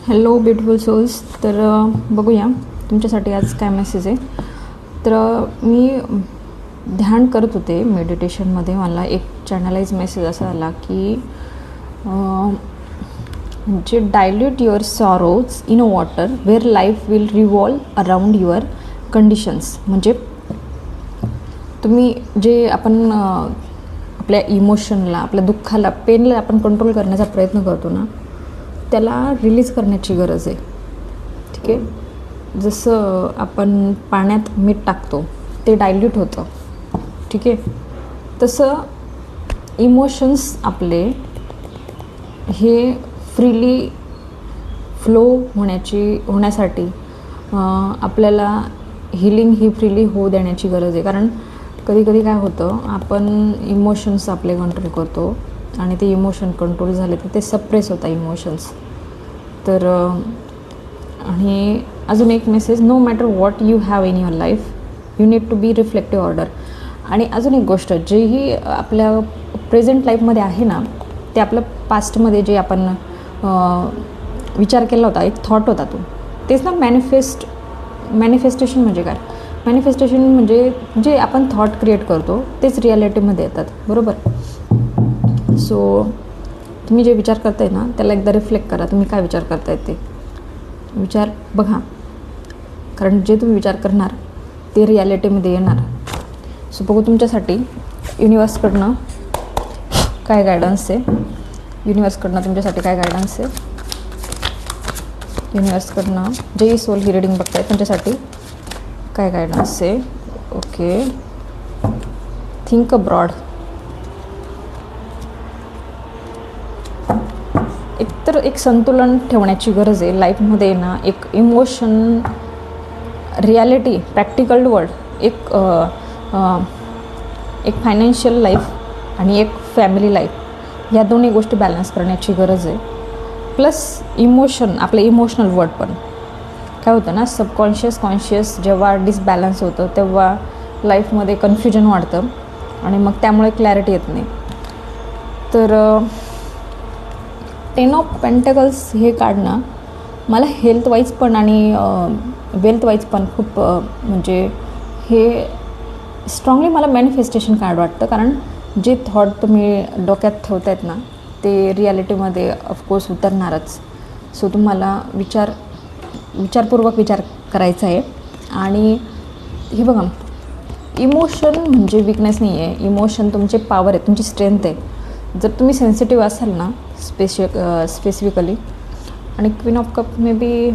Hello beautiful souls. तर बघूया तुमच्यासाठी आज काय मेसेज आहे. तर मी ध्यान करत होते मेडिटेशनमध्ये. मला एक चॅनलाइज मेसेज असा आला की म्हणजे dilute your sorrows in a water where life will revolve around your conditions. म्हणजे तुम्ही जे आपण आपल्या इमोशनला, आपल्या दुःखाला, पेनला आपण कंट्रोल करण्याचा प्रयत्न करतो ना, त्याला रिलीज करण्याची गरज आहे. ठीक आहे. जसं आपण पाण्यात मीठ टाकतो, ते डायल्यूट होतं. ठीक आहे. तसं इमोशन्स आपले हे फ्रीली फ्लो होण्यासाठी आपल्याला हिलिंग ही फ्रीली होऊ देण्याची गरज आहे. कारण कधी कधी काय होतं, आपण इमोशन्स आपले कंट्रोल करतो आणि ते इमोशन कंट्रोल झाले तर ते सप्रेस होतात इमोशन्स. तर आणि अजून एक message, no matter what you have in your life you need to be reflective order. आणि अजून एक गोष्ट, जेही आपल्या प्रेझेंट लाईफमध्ये आहे ना, ते आपलं पास्टमध्ये जे आपण विचार केला होता, एक थॉट होता तो, तेच ना मॅनिफेस्टेशन म्हणजे काय? मॅनिफेस्टेशन म्हणजे जे आपण थॉट क्रिएट करतो तेच रिॲलिटीमध्ये येतात, बरोबर? सो तुम्ही जे विचार करताय ना, त्याला एकदा रिफ्लेक्ट करा. तुम्ही काय विचार करताय ते विचार बघा, कारण जे तुम्ही विचार करणार ते रिॲलिटीमध्ये येणार. सो बघू तुमच्यासाठी युनिवर्सकडनं काय गायडन्स आहे. युनिवर्सकडनं तुमच्यासाठी काय गायडन्स आहे. युनिवर्सकडनं जे सोल ही रिडिंग बघताय त्यांच्यासाठी काय गायडन्स आहे. Okay, think abroad. एकतर एक संतुलन ठेवण्याची गरज आहे लाईफमध्ये ना. एक इमोशन, रिॲलिटी, प्रॅक्टिकल वर्ल्ड, एक फायनान्शियल लाईफ आणि एक फॅमिली लाईफ, ह्या दोन्ही गोष्टी बॅलन्स करण्याची गरज आहे. प्लस इमोशन, आपलं इमोशनल वर्ल्ड पण काय होतं ना, सबकॉन्शियस कॉन्शियस जेव्हा डिसबॅलन्स होतं तेव्हा लाईफमध्ये कन्फ्युजन वाढतं आणि मग त्यामुळे क्लॅरिटी येत नाही. तर 10 ऑफ पेंटकल्स हे काढणं मला हेल्थवाईज पण आणि वेल्थवाईज पण खूप म्हणजे हे स्ट्रॉंगली मला मॅनिफेस्टेशन कार्ड वाटतं. कारण जे थॉट तुम्ही डोक्यात ठेवतायत ना, ते रिॲलिटीमध्ये ऑफकोर्स उतरणारच. सो तुम्हाला विचारपूर्वक विचार करायचा आहे. आणि हे बघा, इमोशन म्हणजे विकनेस नाही आहे. इमोशन तुमचे पॉवर आहे, तुमची स्ट्रेंथ आहे. जर तुम्ही सेन्सिटिव्ह असाल ना स्पेसिफिकली. आणि queen of cup may be